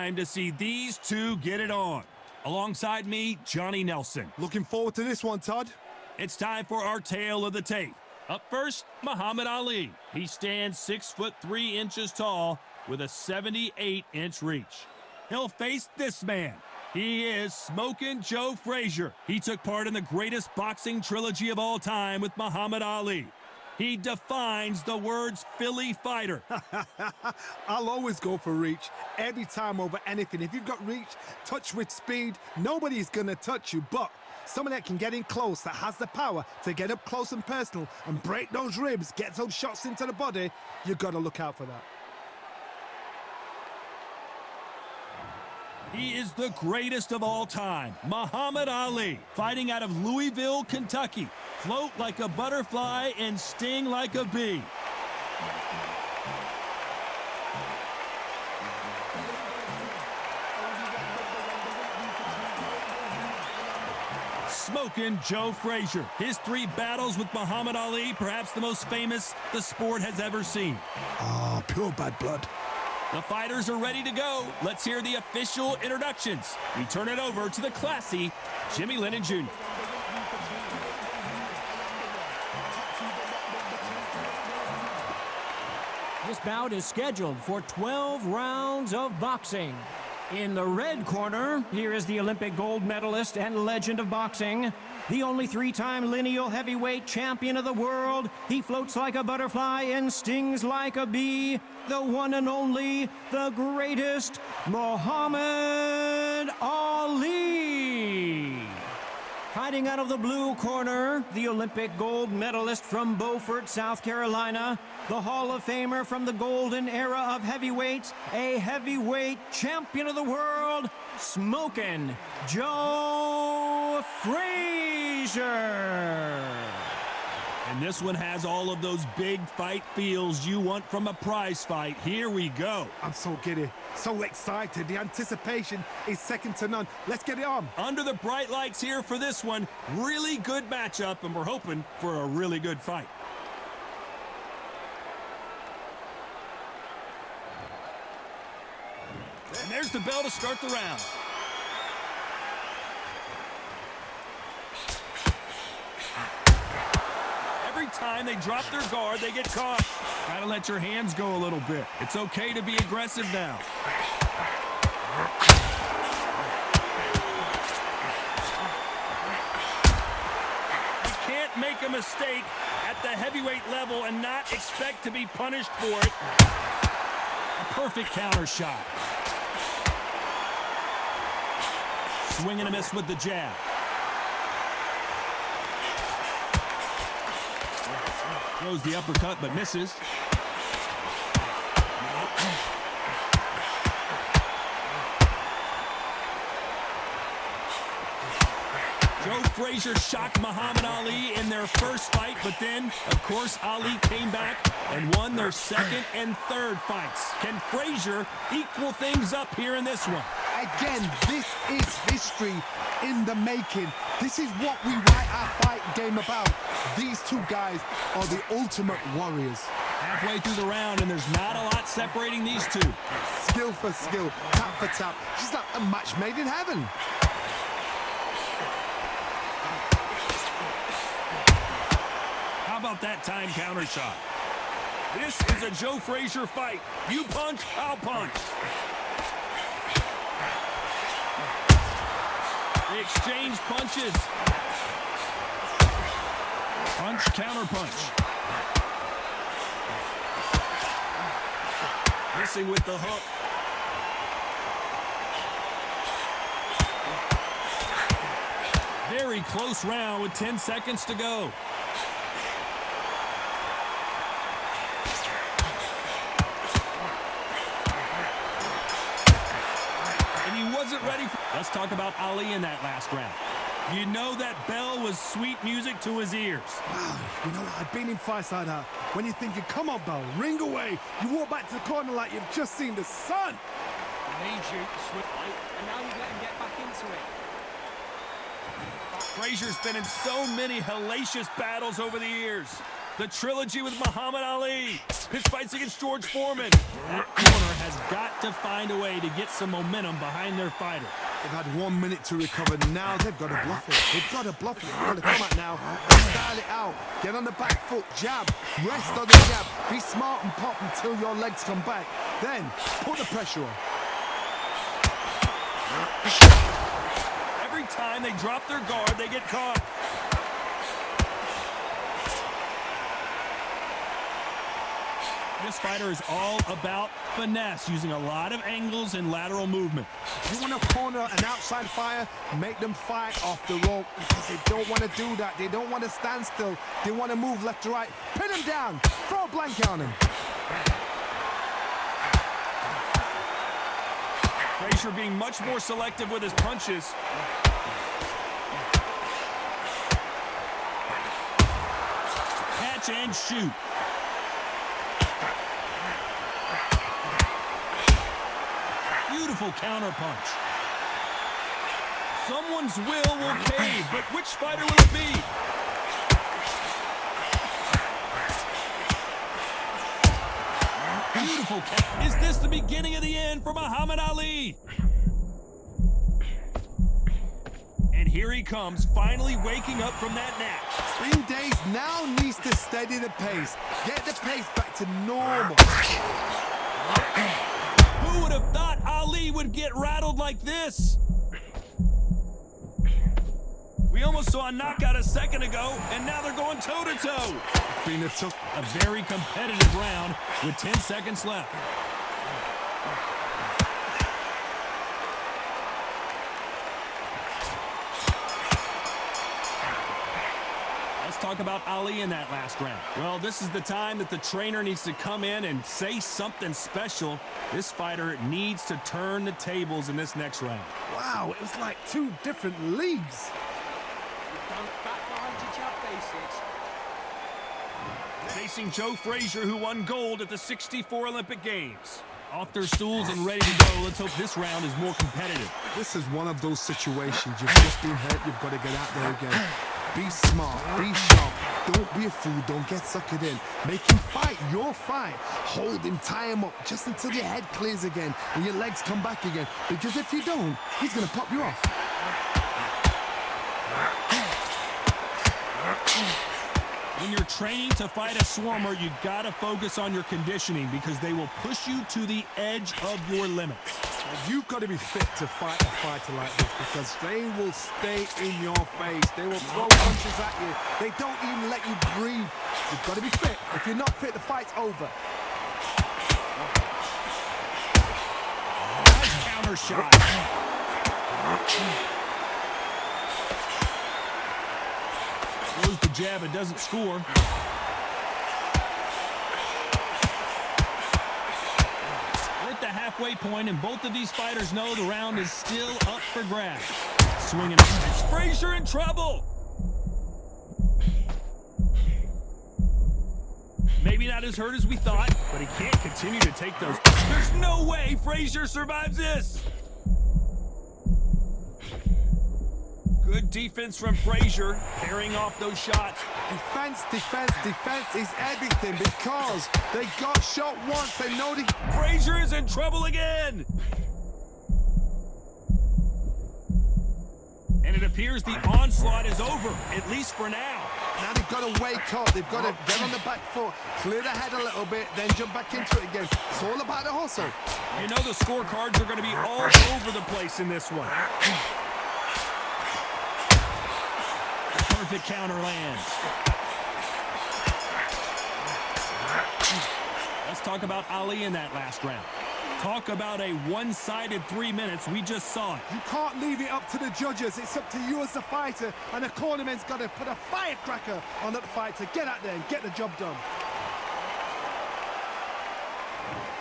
time to see these two get it on. Alongside me, Johnny Nelson. Looking forward to this one, Todd. It's time for our tale of the tape. Up first, Muhammad Ali. He stands 6'3" tall with a 78-inch reach. He'll face this man. He is Smokin' Joe Frazier. He took part in the greatest boxing trilogy of all time with Muhammad Ali. He defines the words Philly fighter. I'll always go for reach every time over anything. If you've got reach, touch with speed, nobody's going to touch you. But someone that can get in close, that has the power to get up close and personal and break those ribs, get those shots into the body, you've got to look out for that. He is the greatest of all time, Muhammad Ali, fighting out of Louisville, Kentucky. Float like a butterfly and sting like a bee. Smokin' Joe Frazier. His 3 battles with Muhammad Ali, perhaps the most famous the sport has ever seen. Oh, pure bad blood. The fighters are ready to go. Let's hear the official introductions. We turn it over to the classy Jimmy Lennon Jr. This bout is scheduled for 12 rounds of boxing. In the red corner, here is the Olympic gold medalist and legend of boxing, the only 3-time lineal heavyweight champion of the world. He floats like a butterfly and stings like a bee. The one and only, the greatest, Muhammad Ali. Fighting out of the blue corner, the Olympic gold medalist from Beaufort, South Carolina, the Hall of Famer from the golden era of heavyweights, a heavyweight champion of the world, Smokin' Joe Frazier. And this one has all of those big fight feels you want from a prize fight. Here we go. I'm so giddy, so excited. The anticipation is second to none. Let's get it on. Under the bright lights here for this one. Really good matchup, and we're hoping for a really good fight. And there's the bell to start the round. Every time they drop their guard, they get caught. Gotta let your hands go a little bit. It's okay to be aggressive now. You can't make a mistake at the heavyweight level and not expect to be punished for it. A perfect counter shot. Swing and a miss with the jab. Throws the uppercut but misses. Joe Frazier shocked Muhammad Ali in their first fight, but then, of course, Ali came back and won their second and third fights. Can Frazier equal things up here in this one? Again, this is history in the making. This is what we write our fight game about. These two guys are the ultimate warriors. Halfway through the round, and there's not a lot separating these two. Skill for skill, tap for tap. Just like a match made in heaven. How about that time counter shot? This is a Joe Frazier fight. You punch, I'll punch. They exchange punches. Punch, counter punch. Missing with the hook. Very close round with 10 seconds to go. Ready for... Let's talk about Ali in that last round. You know that bell was sweet music to his ears. Wow, you know, I've been in fights like that. When you're thinking, come on, bell, ring away. You walk back to the corner like you've just seen the sun. He needs you to switch fight, and now you let him get back into it. Frazier's been in so many hellacious battles over the years. The trilogy with Muhammad Ali. His fights against George Foreman. That corner has got to find a way to get some momentum behind their fighter. They've had 1 minute to recover. Now they've got to bluff it. They've got to bluff it. They've got to come out now and style it out. Get on the back foot, jab, rest on the jab. Be smart and pop until your legs come back. Then put the pressure on. Every time they drop their guard, they get caught. This fighter is all about finesse, using a lot of angles and lateral movement. If you want to corner an outside fighter, make them fight off the rope, because they don't want to do that. They don't want to stand still. They want to move left to right. Pin him down. Throw a blanket on him. Frazier being much more selective with his punches. Catch and shoot. Beautiful counterpunch. Someone's will cave, but which fighter will it be? Beautiful catch. Is this the beginning of the end for Muhammad Ali? And here he comes, finally waking up from that nap. Spring Days now needs to steady the pace. Get the pace back to normal. Who would have thought Ali would get rattled like this? We almost saw a knockout a second ago, and now they're going toe-to-toe. Been a tough. A very competitive round with 10 seconds left. Let's talk about Ali in that last round. Well, this is the time that the trainer needs to come in and say something special. This fighter needs to turn the tables in this next round. Wow, it was like two different leagues. Don't back behind your jab basics. Facing Joe Frazier, who won gold at the '64 Olympic Games. Off their stools and ready to go. Let's hope this round is more competitive. This is one of those situations. You've just been hurt. You've got to get out there again. Be smart. Be sharp. Don't be a fool. Don't get suckered in. Make him fight your fight. Hold him. Tie him up just until your head clears again and your legs come back again. Because if you don't, he's going to pop you off. When you're training to fight a swarmer, you gotta focus on your conditioning because they will push you to the edge of your limits. You've got to be fit to fight a fighter like this, because they will stay in your face. They will throw punches at you. They don't even let you breathe. You've got to be fit. If you're not fit, the fight's over. Nice counter shot. Throws the jab and doesn't score. We're at the halfway point, and both of these fighters know the round is still up for grabs. Swinging. Is Frazier in trouble? Maybe not as hurt as we thought, but he can't continue to take those. There's no way Frazier survives this. Good defense from Frazier, parrying off those shots. Defense, defense, defense is everything, because they got shot once. They know they... Frazier is in trouble again. And it appears the onslaught is over, at least for now. Now they've got to wake up. They've got to get on the back foot, clear the head a little bit, then jump back into it again. It's all about the hustle. You know the scorecards are going to be all over the place in this one. Perfect counter lands. Let's talk about Ali in that last round. Talk about a one-sided 3 minutes. We just saw it. You can't leave it up to the judges. It's up to you as the fighter, and the cornerman's got to put a firecracker on that fighter. Get out there and get the job done.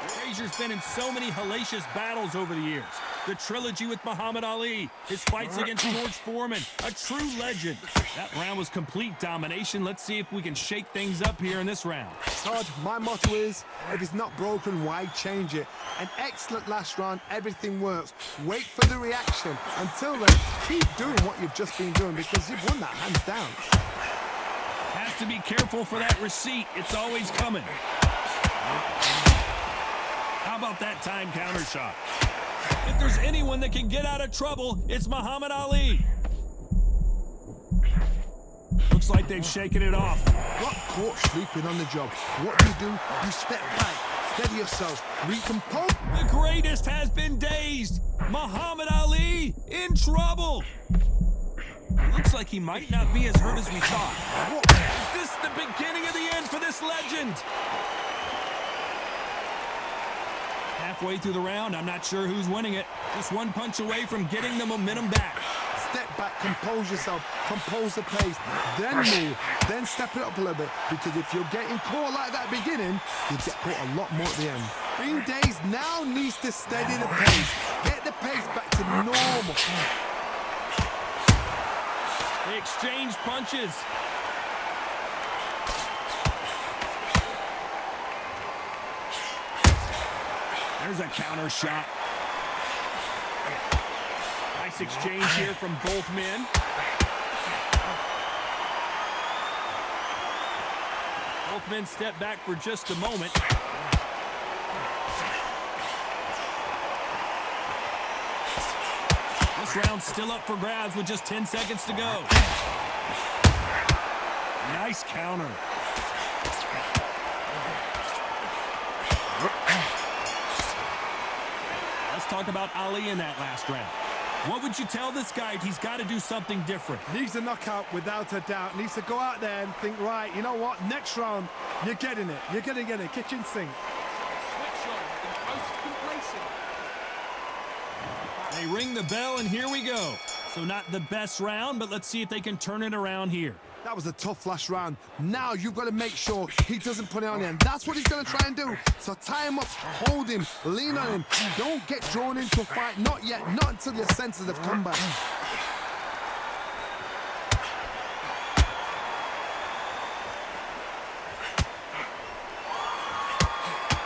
Frazier's been in so many hellacious battles over the years. The trilogy with Muhammad Ali, his fights against George Foreman, a true legend. That round was complete domination. Let's see if we can shake things up here in this round. Todd, my motto is, if it's not broken, why change it? An excellent last round, everything works. Wait for the reaction. Until then, keep doing what you've just been doing, because you've won that hands down. Have to be careful for that receipt. It's always coming. How about that time counter shot? If there's anyone that can get out of trouble, it's Muhammad Ali. Looks like they've shaken it off. Got caught sleeping on the job. What do? You step back, steady yourself, recompose. The greatest has been dazed. Muhammad Ali in trouble. Looks like he might not be as hurt as we thought. What? Is this the beginning of the end for this legend? Halfway through the round, I'm not sure who's winning it. Just one punch away from getting the momentum back. Step back, compose yourself, compose the pace, then move, then step it up a little bit. Because if you're getting caught like that beginning, you get caught a lot more at the end. Being dazed now needs to steady the pace. Get the pace back to normal. They exchange punches. There's a counter shot. Nice exchange here from both men. Both men step back for just a moment. This round's still up for grabs with just 10 seconds to go. Nice counter. Let's talk about Ali in that last round. What would you tell this guy? He's got to do something different. Needs a knockout without a doubt. Needs to go out there and think, right, you know what? Next round, you're getting it. You're going to get it. Kitchen sink. Switch on. And post complacent. They ring the bell, and here we go. So not the best round, but let's see if they can turn it around here. That was a tough last round. Now you've got to make sure he doesn't put it on the end. That's what he's going to try and do. So tie him up, hold him, lean on him. Don't get drawn into a fight. Not yet. Not until your senses have come back.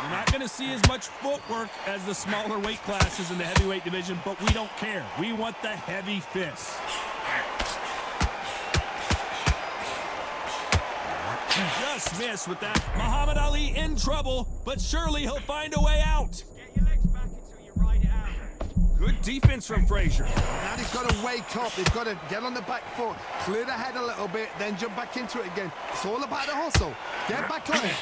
You're not going to see as much footwork as the smaller weight classes in the heavyweight division, but we don't care. We want the heavy fists. Just missed with that. Muhammad Ali in trouble, but surely he'll find a way out. Get your legs back until you ride it out. Good defense from Frazier. Now they've got to wake up. They've got to get on the back foot, clear the head a little bit, then jump back into it again. It's all about the hustle. Get back on it.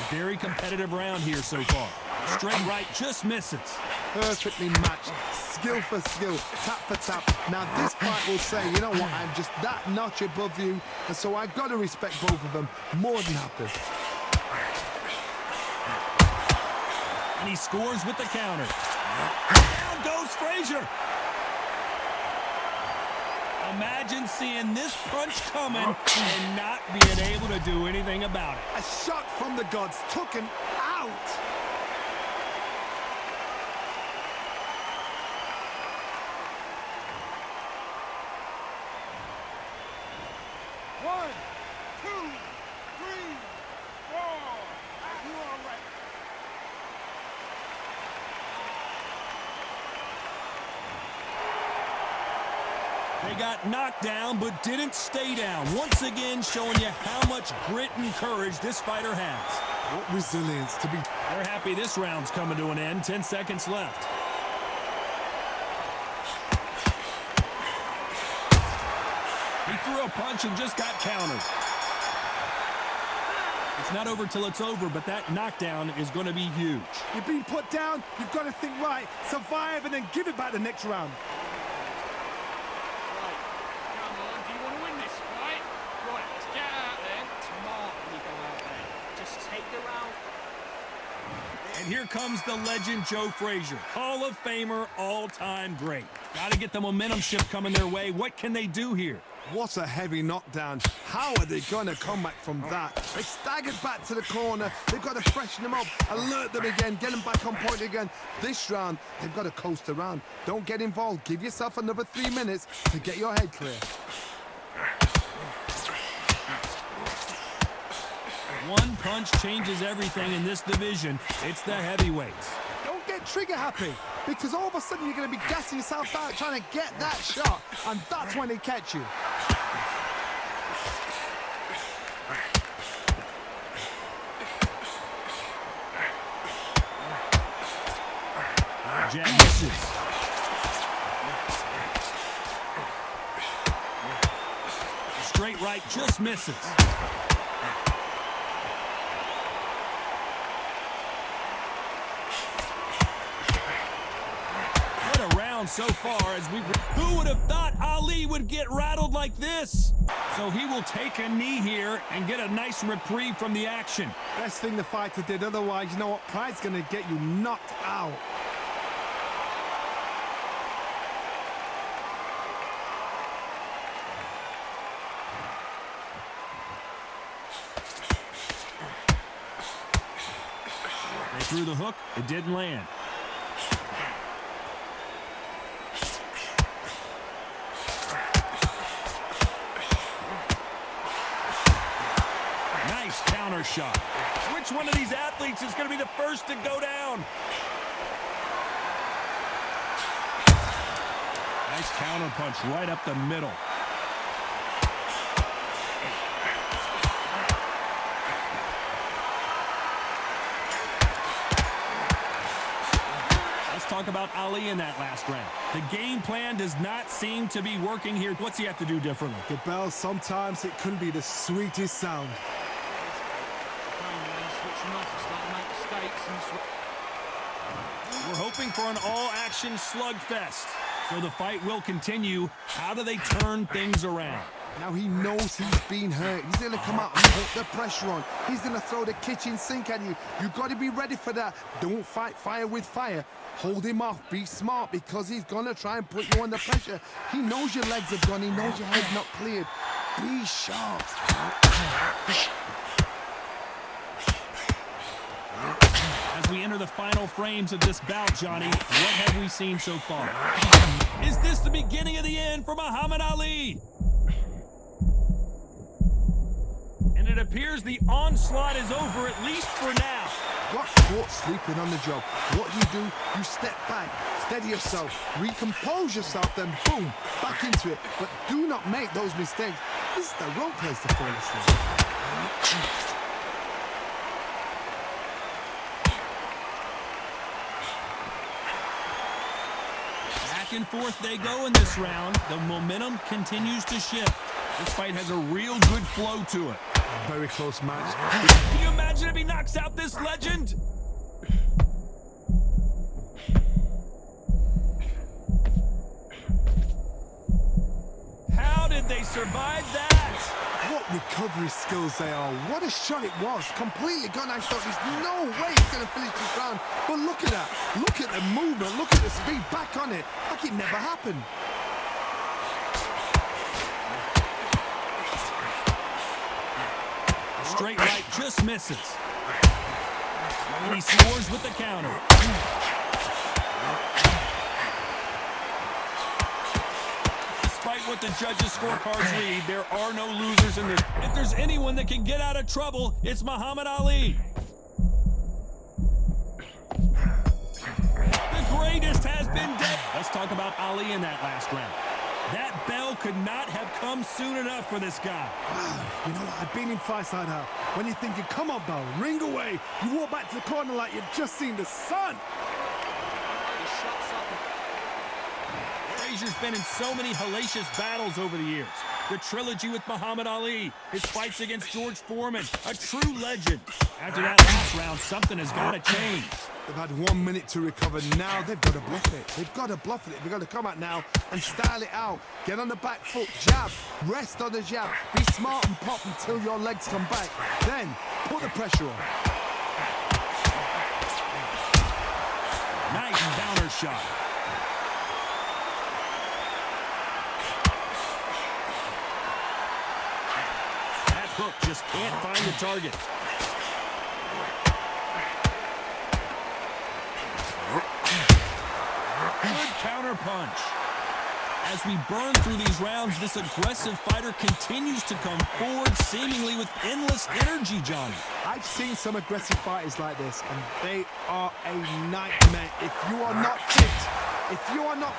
Very competitive round here so far. Straight right just misses. Perfectly matched. Skill for skill. Tap for tap. Now this fight will say, you know what, I'm just that notch above you, and so I've got to respect both of them. More than happy. And he scores with the counter. Down goes Frazier. Imagine seeing this punch coming and not being able to do anything about it. A shot from the gods took him out. One, two, three, four. You are right. They got knocked down, but didn't stay down. Once again, showing you how much grit and courage this fighter has. What resilience to be. They're happy this round's coming to an end. 10 seconds left. He threw a punch and just got countered. It's not over till it's over, but that knockdown is going to be huge. You've been put down. You've got to think right, survive, and then give it back the next round. Right. Come on. Do you want to win this fight? Right. Let's get out there. Smart when you go out there. Just take the round. And here comes the legend Joe Frazier, Hall of Famer, all-time great. Got to get the momentum shift coming their way. What can they do here? What a heavy knockdown. How are they going to come back from that? They staggered back to the corner. They've got to freshen them up, alert them again, get them back on point again. This round, they've got to coast around. Don't get involved. Give yourself another 3 minutes to get your head clear. One punch changes everything in this division. It's the heavyweights. Don't get get trigger happy because all of a sudden you're going to be gassing yourself out trying to get that shot, and that's when they catch you. Jab misses. Straight right just misses. What a round so far as we... Who would have thought Ali would get rattled like this? So he will take a knee here and get a nice reprieve from the action. Best thing the fighter did, otherwise, you know what? Pride's going to get you knocked out. They threw the hook, it didn't land. Nice counter shot. Which one of these athletes is going to be the first to go down? Nice counter punch right up the middle. Talk about Ali in that last round. The game plan does not seem to be working here. What's he have to do differently? The bell, sometimes it can be the sweetest sound. We're hoping for an all-action slugfest. So the fight will continue. How do they turn things around? Now he knows he's been hurt. He's going to come out and put the pressure on. He's going to throw the kitchen sink at you. You've got to be ready for that. Don't fight fire with fire. Hold him off. Be smart because he's going to try and put you under pressure. He knows your legs have gone. He knows your head's not cleared. Be sharp. As we enter the final frames of this bout, Johnny, what have we seen so far? Is this the beginning of the end for Muhammad Ali? And it appears the onslaught is over, at least for now. Got caught sleeping on the job. What do? You step back, steady yourself, recompose yourself, then boom, back into it. But do not make those mistakes. This is the wrong place to fall asleep. Back and forth they go in this round. The momentum continues to shift. This fight has a real good flow to it. Very close match. Can you imagine if he knocks out this legend? How did they survive that? What recovery skills they are. What a shot it was. Completely gone. I thought there's no way he's going to finish this round. But look at that. Look at the movement. Look at the speed back on it. Like it never happened. Straight right just misses. And he scores with the counter. Despite what the judges' scorecards read, there are no losers in this. If there's anyone that can get out of trouble, it's Muhammad Ali. The greatest has been dead. Let's talk about Ali in that last round. That bell could not have come soon enough for this guy. Wow, you know what? I've been in fights like that. When you're thinking, come on, bell, ring away. You walk back to the corner like you've just seen the sun. Frazier's been in so many hellacious battles over the years. The trilogy with Muhammad Ali, his fights against George Foreman, a true legend. After that last round, something has got to change. They've had 1 minute to recover. Now they've got to bluff it. They've got to bluff it. They've got to come out now and style it out. Get on the back foot, jab, rest on the jab. Be smart and pop until your legs come back. Then put the pressure on. Nice counter shot. That hook just can't find the target. Good counter punch. As we burn through these rounds, this aggressive fighter continues to come forward, seemingly with endless energy, Johnny. I've seen some aggressive fighters like this, and they are a nightmare. If you are not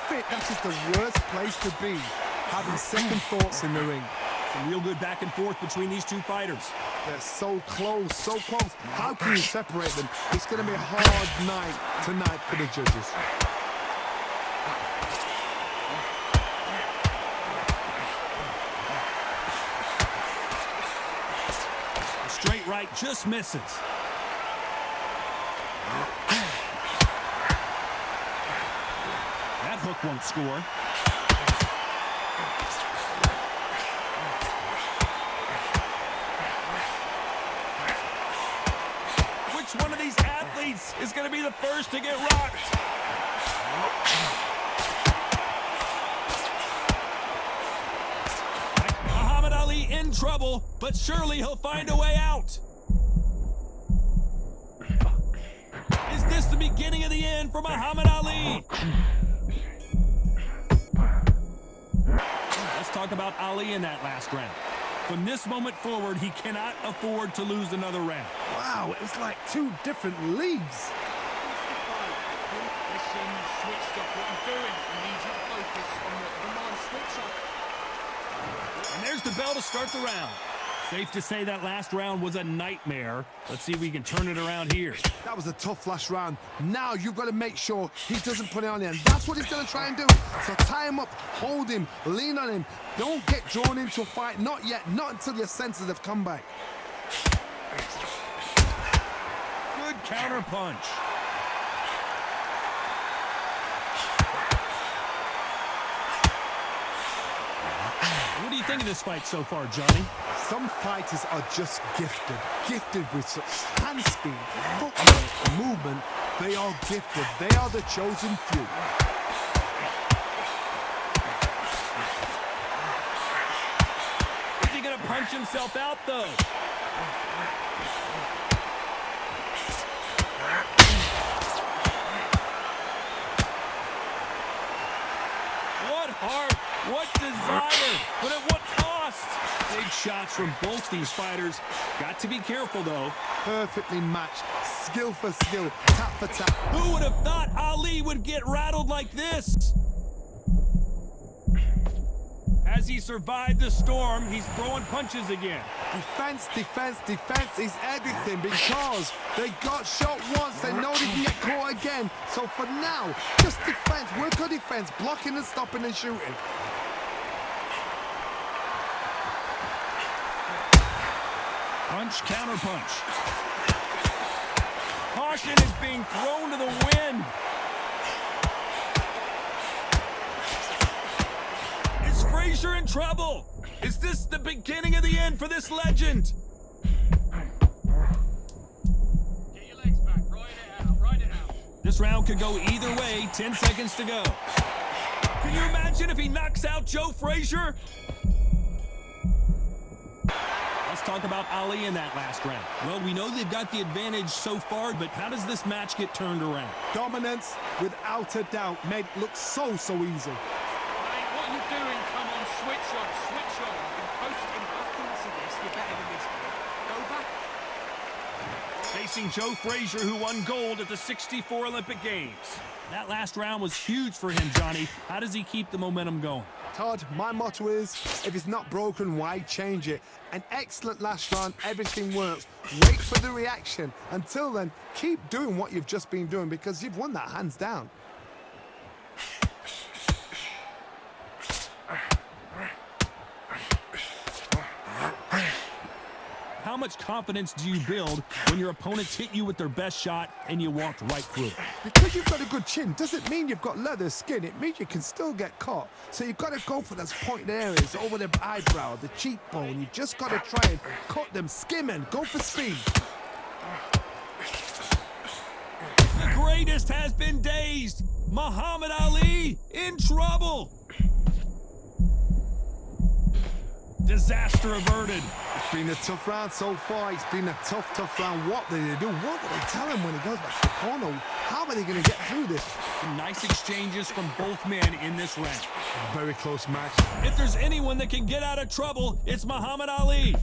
fit, that is the worst place to be, having second thoughts in the ring. Some real good back and forth between these two fighters. They're so close, so close. How can you separate them? It's going to be a hard night tonight for the judges. The straight right just misses. That hook won't score. Which one of these athletes is going to be the first to get rocked? Muhammad Ali in trouble, but surely he'll find a way out. Is this the beginning of the end for Muhammad Ali? Let's talk about Ali in that last round. From this moment forward, he cannot afford to lose another round. Wow, it was like two different leagues. Listen, switched up what you're doing. Immediate focus on the mind switch up. And there's the bell to start the round. Safe to say that last round was a nightmare. Let's see if we can turn it around here. That was a tough last round. Now you've got to make sure he doesn't put it on the end. That's what he's going to try and do. So tie him up, hold him, lean on him. Don't get drawn into a fight. Not yet. Not until your senses have come back. Good counter punch. What do you think of this fight so far, Johnny? Some fighters are just gifted with such hand speed, footwork, movement. They are gifted. They are the chosen few. Is he gonna punch himself out, though? What heart, what desire, but at what cost? Big shots from both these fighters. Got to be careful, though. Perfectly matched, skill for skill, tap for tap. Who would have thought Ali would get rattled like this? As he survived the storm, he's throwing punches again. Defense, defense, defense is everything because they got shot once. They know they can get caught again. So for now, just defense, work on defense, blocking and stopping and shooting. Punch, counter punch. Caution is being thrown to the wind. Is Frazier in trouble? Is this the beginning of the end for this legend? Get your legs back. Ride it out. This round could go either way. 10 seconds to go. Can you imagine if he knocks out Joe Frazier? Let's talk about Ali in that last round. Well, we know they've got the advantage so far, but how does this match get turned around? Dominance, without a doubt, made it look so easy. Mate, what are you doing? Come on, switch on. You've been posting back into this. You're better than this. Go back. Facing Joe Frazier, who won gold at the '64 Olympic Games. That last round was huge for him, Johnny. How does he keep the momentum going? Todd, my motto is, if it's not broken, why change it? An excellent last round, everything works. Wait for the reaction. Until then, keep doing what you've just been doing because you've won that hands down. How much confidence do you build when your opponents hit you with their best shot and you walked right through it? Because you've got a good chin doesn't mean you've got leather skin. It means you can still get caught. So you've got to go for those pointed areas over the eyebrow, the cheekbone. You just got to try and cut them, skim and go for speed. The greatest has been dazed. Muhammad Ali in trouble. Disaster averted. It's been a tough round so far. It's been a tough round. What did they do? What did they tell him when he goes back to the corner? How are they going to get through this? Some nice exchanges from both men in this round. Very close match. If there's anyone that can get out of trouble, it's Muhammad Ali.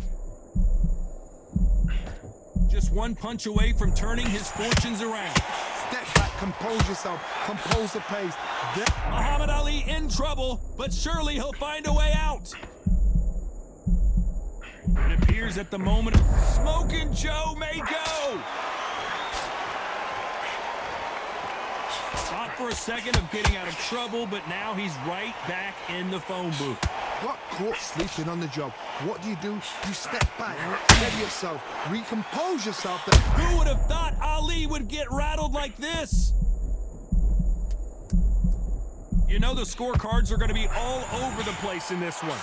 Just one punch away from turning his fortunes around. Step back, compose yourself, compose the pace. Muhammad Ali in trouble, but surely he'll find a way out. It appears at the moment Smoking Joe may go. Thought for a second of getting out of trouble, but now he's right back in the phone booth. Got caught sleeping on the job. What do? You step back, steady yourself, recompose yourself. Who would have thought Ali would get rattled like this? You know the scorecards are going to be all over the place in this one.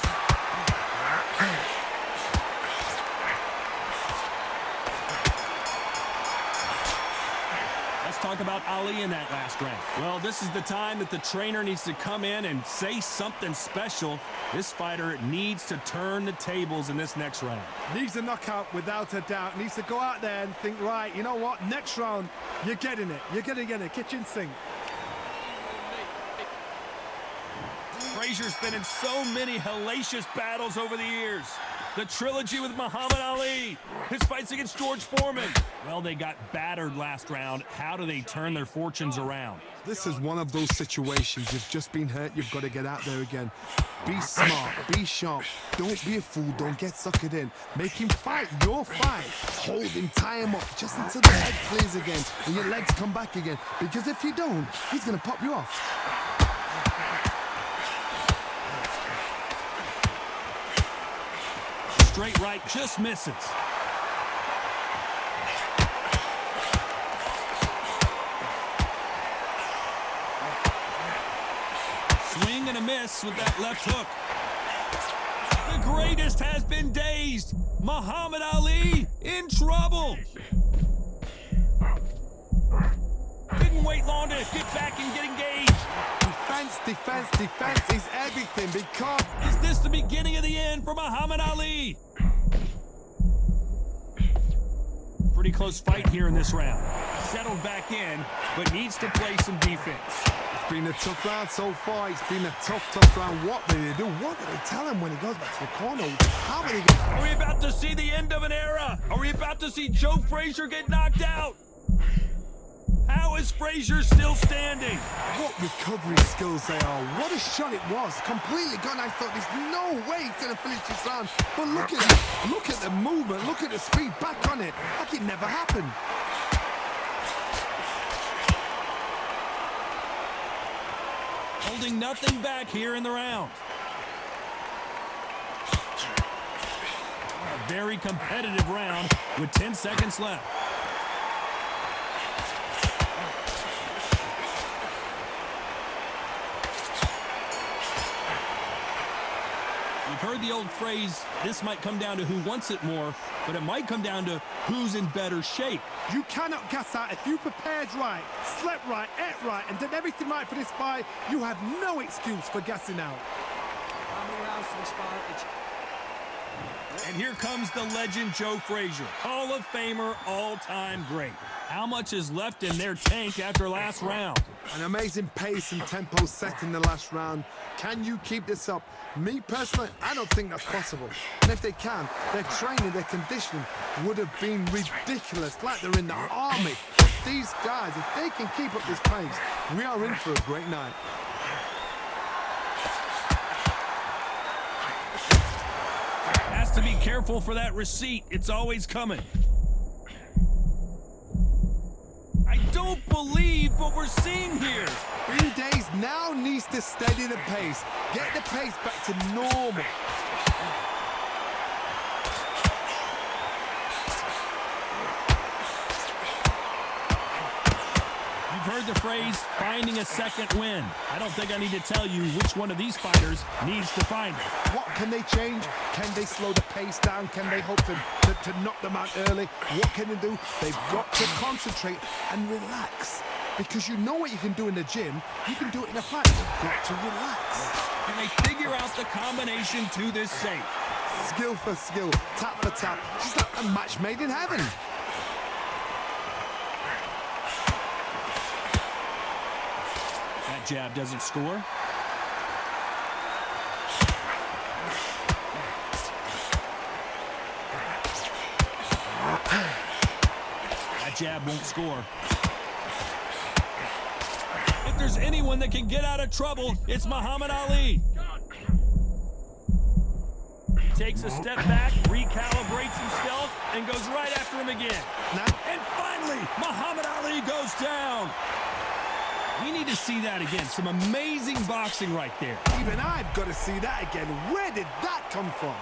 Talk about Ali in that last round. Well, this is the time that the trainer needs to come in and say something special. This fighter needs to turn the tables in this next round. Needs a knockout without a doubt. Needs to go out there and think, right, you know what? Next round, you're getting it. You're going to get it. Kitchen sink. Frazier's been in so many hellacious battles over the years. The trilogy with Muhammad Ali, his fights against George Foreman. Well, they got battered last round. How do they turn their fortunes around? This is one of those situations. You've just been hurt. You've got to get out there again. Be smart. Be sharp. Don't be a fool. Don't get suckered in. Make him fight your fight. Hold him. Tie him up just until the head clears again and your legs come back again. Because if you don't, he's going to pop you off. Straight right, just misses. Swing and a miss with that left hook. The greatest has been dazed. Muhammad Ali in trouble. Didn't wait long to get back and get engaged. Defense is everything because... Is this the beginning of the end for Muhammad Ali? Pretty close fight here in this round. Settled back in, but needs to play some defense. It's been a tough round so far. It's been a tough round. What did they do? What did they tell him when he goes back to the corner? How are they going? Are we about to see the end of an era? Are we about to see Joe Frazier get knocked out? How is Frazier still standing? What recovery skills they are. What a shot it was. Completely gone. I thought there's no way he's going to finish this round. But look at it. Look at the movement. Look at the speed. Back on it. Like it never happened. Holding nothing back here in the round. A very competitive round with 10 seconds left. Heard the old phrase, this might come down to who wants it more, but it might come down to who's in better shape. You cannot gas out. If you prepared right, slept right, ate right, and did everything right for this fight, you have no excuse for gassing out. How many rounds to this fight? And here comes the legend Joe Frazier, Hall of Famer, all-time great. How much is left in their tank after last round? An amazing pace and tempo set in the last round. Can you keep this up? Me personally, I don't think that's possible. And if they can, their training, their conditioning would have been ridiculous, like they're in the army. These guys, if they can keep up this pace, we are in for a great night. Has to be careful for that receipt. It's always coming. I don't believe what we're seeing here. Being dazed now needs to steady the pace. Get the pace back to normal. You've heard the phrase, finding a second win. I don't think I need to tell you which one of these fighters needs to find it. What can they change? Can they slow the pace down? Can they hope to knock them out early? What can they do? They've got to concentrate and relax. Because you know what you can do in the gym, you can do it in a fight. You've got to relax. Can they figure out the combination to this safe? skill for skill, tap for tap. Just like a match made in heaven. That jab doesn't score. That jab won't score. If there's anyone that can get out of trouble, it's Muhammad Ali. Takes a step back, recalibrates himself, and goes right after him again. And finally, Muhammad Ali goes down. We need to see that again. Some amazing boxing right there. Even I've got to see that again. Where did that come from?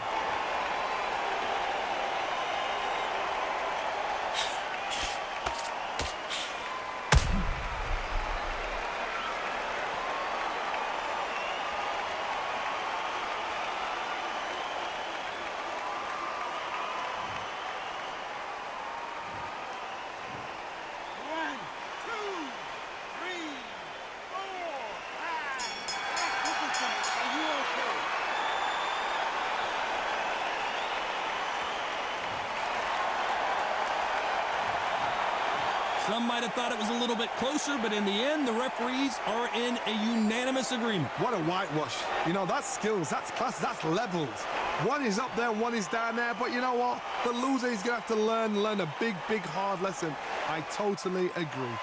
Some might have thought it was a little bit closer, but in the end, the referees are in a unanimous agreement. What a whitewash. You know, that's skills, that's class, that's levels. One is up there, one is down there, but you know what? The loser is going to have to learn a big, hard lesson. I totally agree.